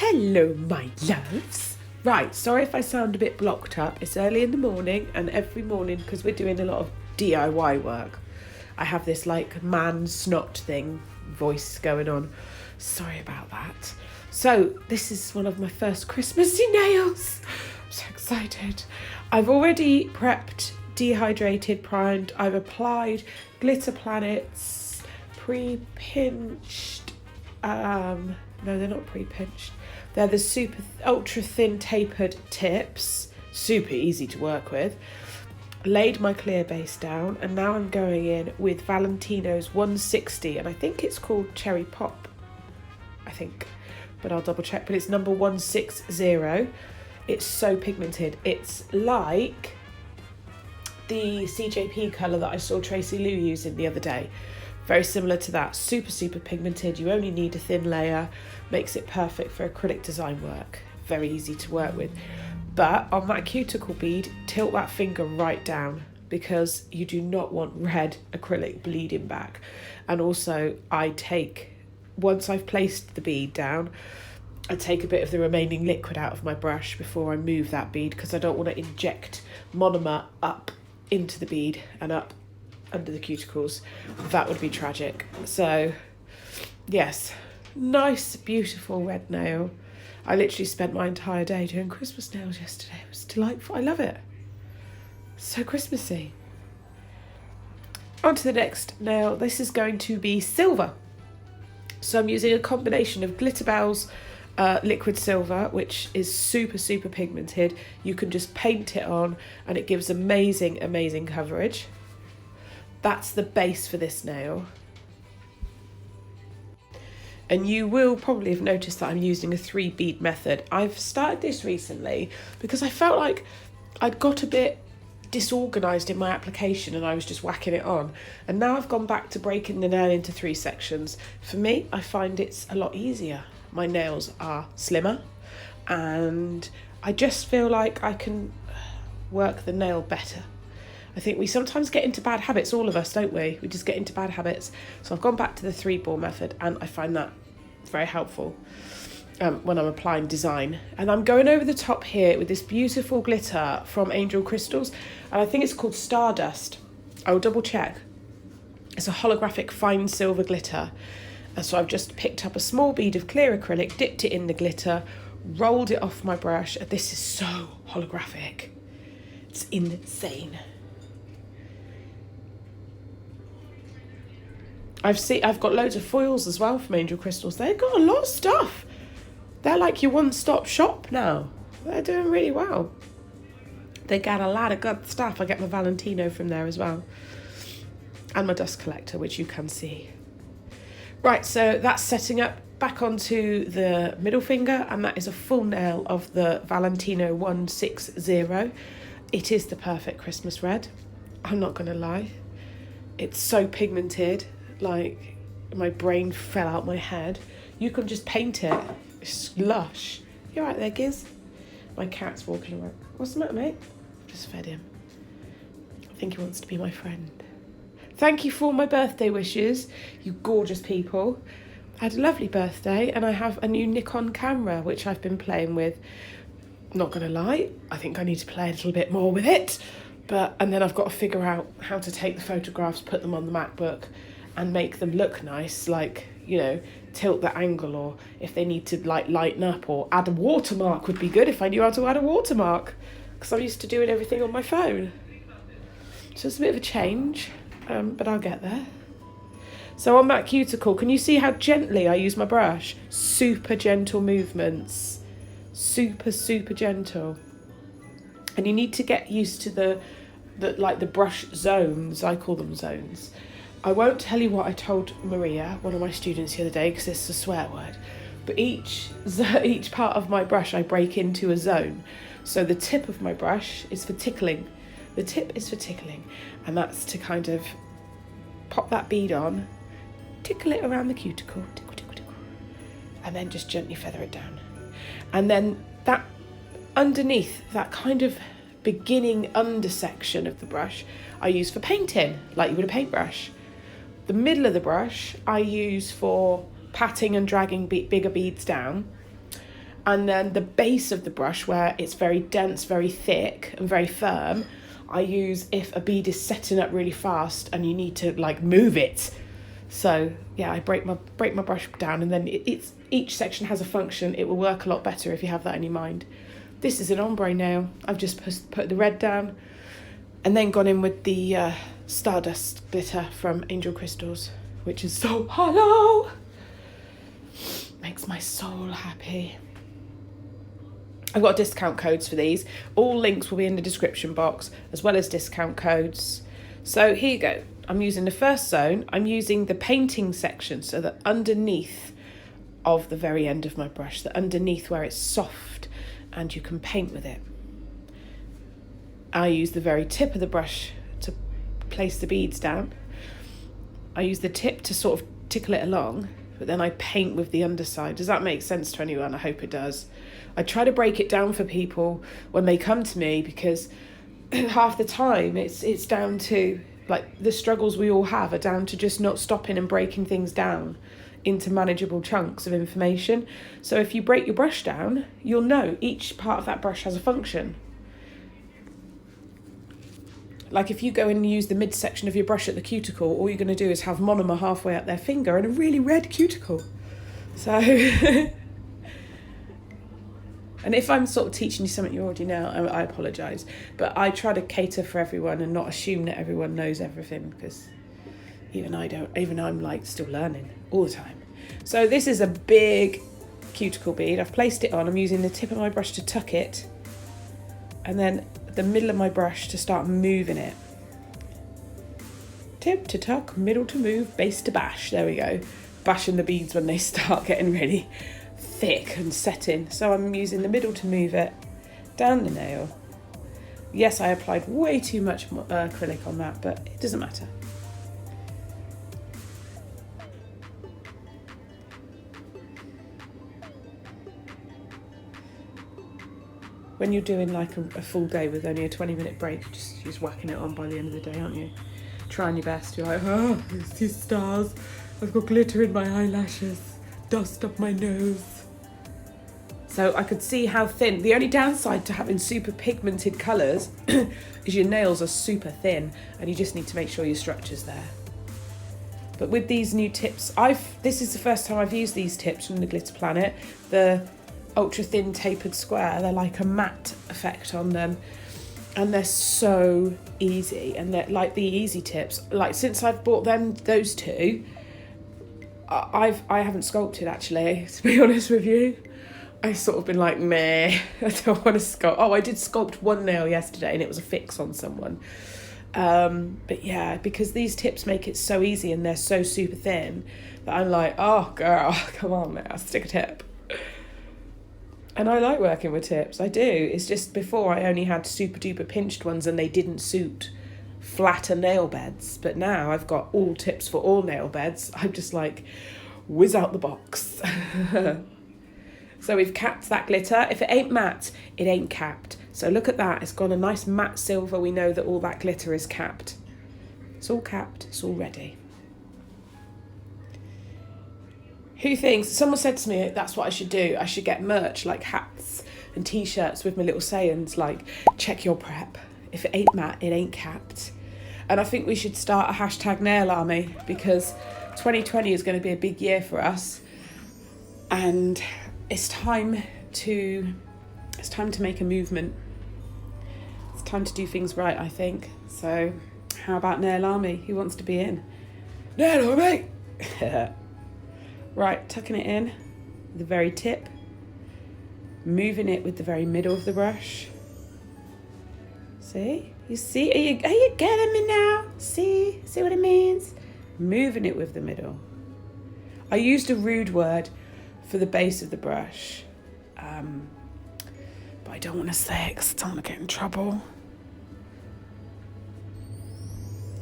Hello, my loves. Right, sorry if I sound a bit blocked up. It's early in the morning, and every morning, because we're doing a lot of DIY work, I have this like man snot thing voice going on. Sorry about that. So this is one of my first Christmassy nails. I'm so excited. I've already prepped, dehydrated, primed. I've applied glitter planets, pre-pinched. No, they're not pre-pinched. They're the super ultra thin tapered tips. Super easy to work with. Laid my clear base down, and now I'm going in with Valentino's 160, and I think it's called Cherry Pop. I think, but I'll double check. But it's number 160. It's so pigmented. It's like the CJP colour that I saw Tracy Lou using the other day. Very similar to that. Super, super pigmented. You only need a thin layer. Makes it perfect for acrylic design work. Very easy to work with. But on that cuticle bead, tilt that finger right down, because you do not want red acrylic bleeding back. And also, once I've placed the bead down, I take a bit of the remaining liquid out of my brush before I move that bead, because I don't want to inject monomer up into the bead and up under the cuticles. That would be tragic. So yes, nice beautiful red nail. I literally spent my entire day doing Christmas nails yesterday. It was delightful. I love it. So Christmassy. On to the next nail. This is going to be silver. So I'm using a combination of Glitter Bells liquid silver, which is super, super pigmented. You can just paint it on and it gives amazing, amazing coverage. That's the base for this nail. And you will probably have noticed that I'm using a 3 bead method. I've started this recently because I felt like I'd got a bit disorganised in my application and I was just whacking it on. And now I've gone back to breaking the nail into 3 sections. For me, I find it's a lot easier. My nails are slimmer and I just feel like I can work the nail better. I think we sometimes get into bad habits, all of us, don't we? We just get into bad habits. So I've gone back to the 3 ball method and I find that very helpful when I'm applying design. And I'm going over the top here with this beautiful glitter from Angel Crystals, and I think it's called Stardust. I will double check. It's a holographic fine silver glitter. And so I've just picked up a small bead of clear acrylic, dipped it in the glitter, rolled it off my brush. This is so holographic. It's insane. I've got loads of foils as well from Angel Crystals. They've got a lot of stuff. They're like your one-stop shop now. They're doing really well. They got a lot of good stuff. I get my Valentino from there as well. And my dust collector, which you can see. Right, so that's setting up back onto the middle finger, and that is a full nail of the Valentino 160. It is the perfect Christmas red. I'm not going to lie. It's so pigmented. Like my brain fell out my head. You can just paint it. It's lush. You right there, Giz? My cat's walking around. What's the matter, mate? Just fed him. I think he wants to be my friend. Thank you for all my birthday wishes, you gorgeous people. I had a lovely birthday, and I have a new Nikon camera which I've been playing with. Not gonna lie, I think I need to play a little bit more with it. And then I've got to figure out how to take the photographs, put them on the MacBook, and make them look nice, like, you know, tilt the angle, or if they need to like lighten up, or add a watermark would be good if I knew how to add a watermark, because I'm used to doing everything on my phone. So it's a bit of a change, but I'll get there. So on that cuticle, can you see how gently I use my brush? Super gentle movements, super, super gentle. And you need to get used to the brush zones. I call them zones. I won't tell you what I told Maria, one of my students, the other day, because it's a swear word. But each part of my brush I break into a zone. So the tip of my brush is for tickling. The tip is for tickling. And that's to kind of pop that bead on, tickle it around the cuticle, tickle, tickle, tickle, and then just gently feather it down. And then that underneath, that kind of beginning undersection of the brush, I use for painting, like you would a paintbrush. The middle of the brush I use for patting and dragging bigger beads down. And then the base of the brush, where it's very dense, very thick and very firm, I use if a bead is setting up really fast and you need to like move it. So yeah, I break my brush down, and then it's each section has a function. It will work a lot better if you have that in your mind. This is an ombre nail. I've just put the red down and then gone in with the stardust glitter from Angel Crystals, which is so hollow. Makes my soul happy. I've got discount codes for these. All links will be in the description box, as well as discount codes. So here you go. I'm using the first zone. I'm using the painting section, so that underneath of the very end of my brush, the underneath where it's soft and you can paint with it. I use the very tip of the brush to place the beads down. I use the tip to sort of tickle it along, but then I paint with the underside. Does that make sense to anyone? I hope it does. I try to break it down for people when they come to me, because half the time it's down to, like, the struggles we all have are down to just not stopping and breaking things down into manageable chunks of information. So if you break your brush down, you'll know each part of that brush has a function. Like if you go and use the midsection of your brush at the cuticle, all you're going to do is have monomer halfway up their finger and a really red cuticle. So, and if I'm sort of teaching you something you already know, I apologise. But I try to cater for everyone and not assume that everyone knows everything, because even I'm like still learning all the time. So this is a big cuticle bead. I've placed it on. I'm using the tip of my brush to tuck it, and then the middle of my brush to start moving it. Tip to tuck, middle to move, base to bash. There we go. Bashing the beads when they start getting really thick and setting. So I'm using the middle to move it down the nail. Yes, I applied way too much acrylic on that, but it doesn't matter. When you're doing like a full day with only a 20-minute break, you're just whacking it on by the end of the day, aren't you? Trying your best. You're like, oh, these stars. I've got glitter in my eyelashes, dust up my nose. So I could see how thin. The only downside to having super pigmented colours is your nails are super thin, and you just need to make sure your structure's there. But with these new tips, this is the first time I've used these tips from the Glitter Planet. The ultra thin tapered square, they're like a matte effect on them, and they're so easy, and they're like the easy tips. Like since I've bought those two, I haven't sculpted actually, to be honest with you. I've sort of been like, meh, I don't want to sculpt. Oh, I did sculpt one nail yesterday and it was a fix on someone. But yeah, because these tips make it so easy and they're so super thin that I'm like, oh girl, come on now, stick a tip. And I like working with tips, I do. It's just before I only had super duper pinched ones and they didn't suit flatter nail beds. But now I've got all tips for all nail beds. I'm just like, whiz out the box. So we've capped that glitter. If it ain't matte, it ain't capped. So look at that, it's gone a nice matte silver. We know that all that glitter is capped. It's all capped, it's all ready. Who thinks, someone said to me, that's what I should do. I should get merch, like hats and t-shirts with my little sayings, like, check your prep. If it ain't matte, it ain't capped. And I think we should start a hashtag nail army, because 2020 is going to be a big year for us. And it's time to make a movement. It's time to do things right, I think. So how about nail army? Who wants to be in? Nail army! Right, tucking it in, the very tip, moving it with the very middle of the brush. See? You see? Are you getting me now? See what it means? Moving it with the middle. I used a rude word for the base of the brush, but I don't want to say it because I don't want to get in trouble.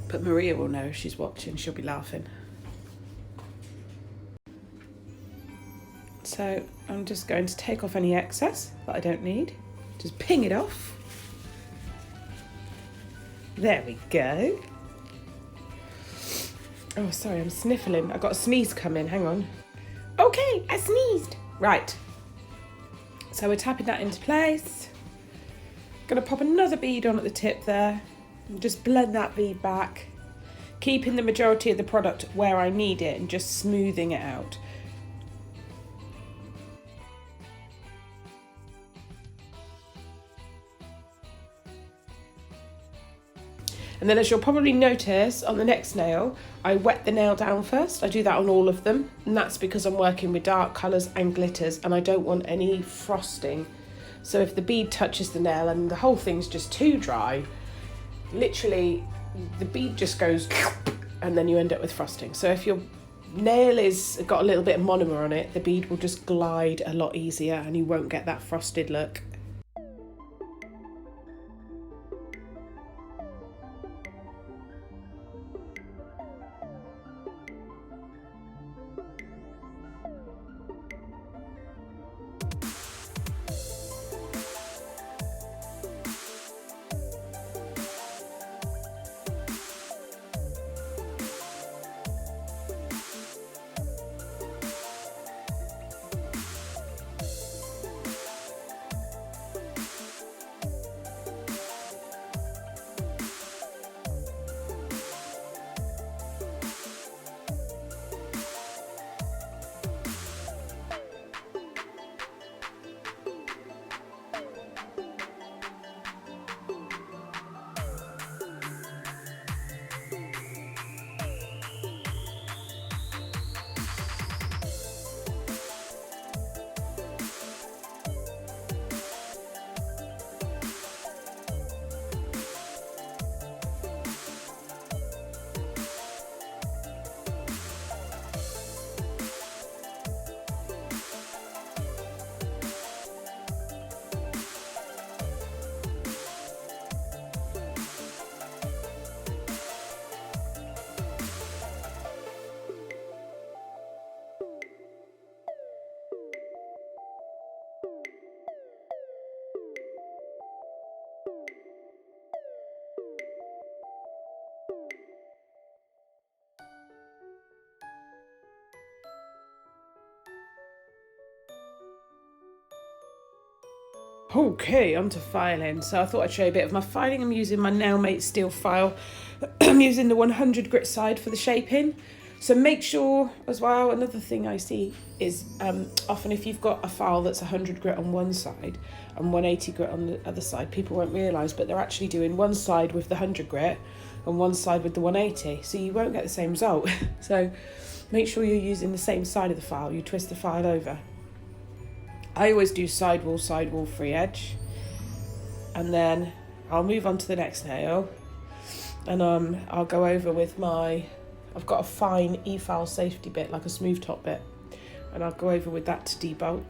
But Maria will know if she's watching, she'll be laughing. So I'm just going to take off any excess that I don't need. Just ping it off. There we go. Oh, sorry, I'm sniffling. I got a sneeze coming, hang on. Okay, I sneezed. Right. So we're tapping that into place. Gonna pop another bead on at the tip there and just blend that bead back, keeping the majority of the product where I need it and just smoothing it out. And then, as you'll probably notice on the next nail, I wet the nail down first. I do that on all of them, and that's because I'm working with dark colours and glitters and I don't want any frosting. So if the bead touches the nail and the whole thing's just too dry, literally the bead just goes and then you end up with frosting. So if your nail is got a little bit of monomer on it, the bead will just glide a lot easier and you won't get that frosted look. Okay, on to filing. So I thought I'd show you a bit of my filing. I'm using my Nailmate steel file. I'm using the 100 grit side for the shaping. So make sure as well, another thing I see is often if you've got a file that's 100 grit on one side and 180 grit on the other side, people won't realise, but they're actually doing one side with the 100 grit and one side with the 180. So you won't get the same result. So make sure you're using the same side of the file. You twist the file over. I always do sidewall, free edge, and then I'll move on to the next nail, and I'll go over with I've got a fine e-file safety bit, like a smooth top bit, and I'll go over with that to debulk.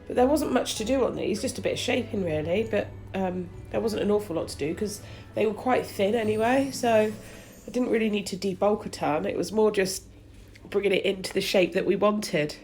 But there wasn't much to do on these, just a bit of shaping really, but there wasn't an awful lot to do because they were quite thin anyway, so I didn't really need to debulk a ton. It was more just bringing it into the shape that we wanted.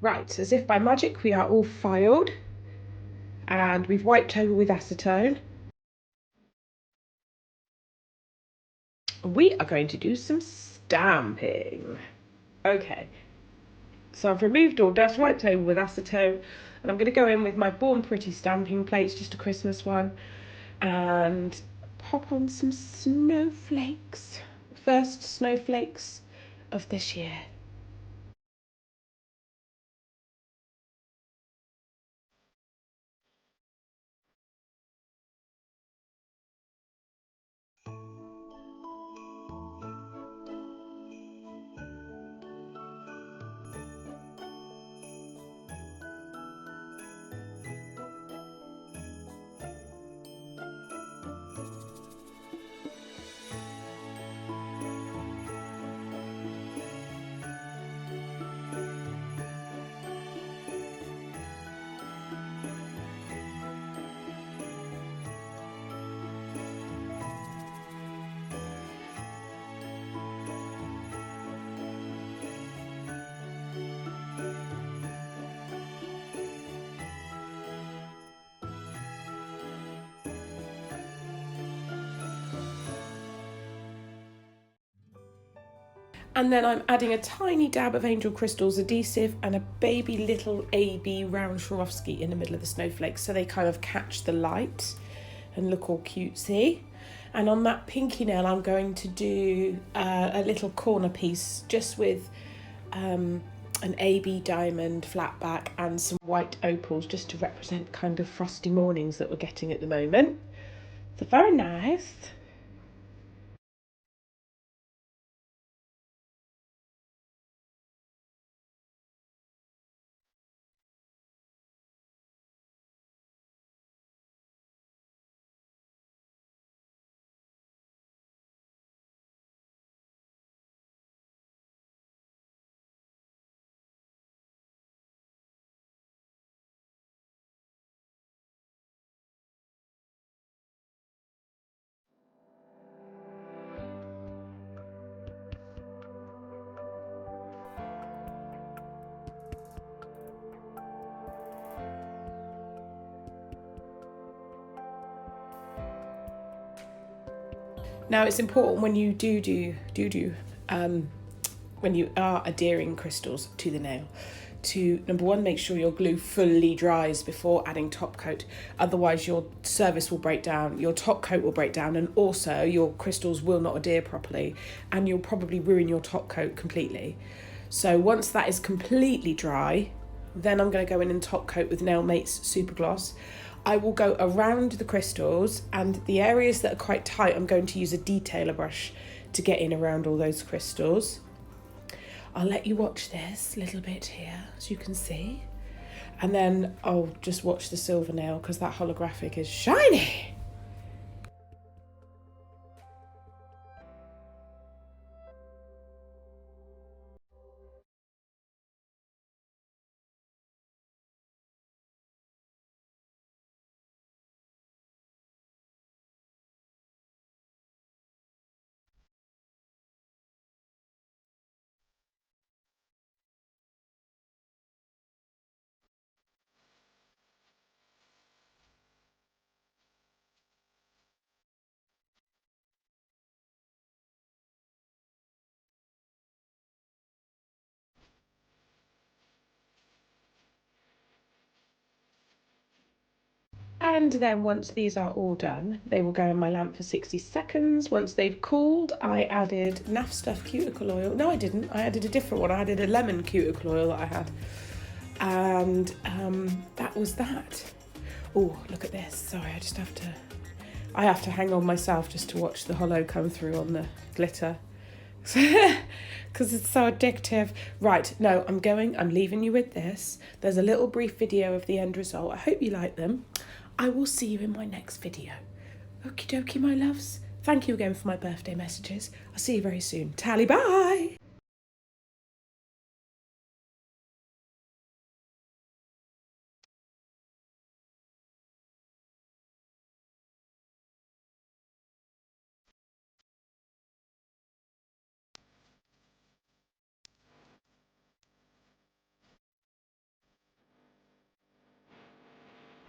Right, as if by magic, we are all filed and we've wiped over with acetone. We are going to do some stamping. Okay, so I've removed all dust, wiped over with acetone, and I'm going to go in with my Born Pretty stamping plates, just a Christmas one, and pop on some snowflakes. First snowflakes of this year. And then I'm adding a tiny dab of Angel Crystals adhesive and a baby little AB round Swarovski in the middle of the snowflakes, so they kind of catch the light and look all cutesy. And on that pinky nail, I'm going to do a little corner piece just with an AB diamond flat back and some white opals, just to represent kind of frosty mornings that we're getting at the moment. So very nice. Now it's important when you when you are adhering crystals to the nail, to number one, make sure your glue fully dries before adding top coat. Otherwise your surface will break down, your top coat will break down, and also your crystals will not adhere properly, and you'll probably ruin your top coat completely. So once that is completely dry, then I'm going to go in and top coat with Nail Mate's Super Gloss. I will go around the crystals, and the areas that are quite tight, I'm going to use a detailer brush to get in around all those crystals. I'll let you watch this little bit here, so you can see. And then I'll just watch the silver nail, because that holographic is shiny. And then once these are all done, they will go in my lamp for 60 seconds. Once they've cooled, I added Naff Stuff cuticle oil. No, I didn't. I added a different one. I added a lemon cuticle oil that I had. And that was that. Oh, look at this. Sorry, I have to hang on myself just to watch the holo come through on the glitter. Because it's so addictive. Right, no, I'm leaving you with this. There's a little brief video of the end result. I hope you like them. I will see you in my next video. Okie dokie, my loves. Thank you again for my birthday messages. I'll see you very soon. Tally, bye!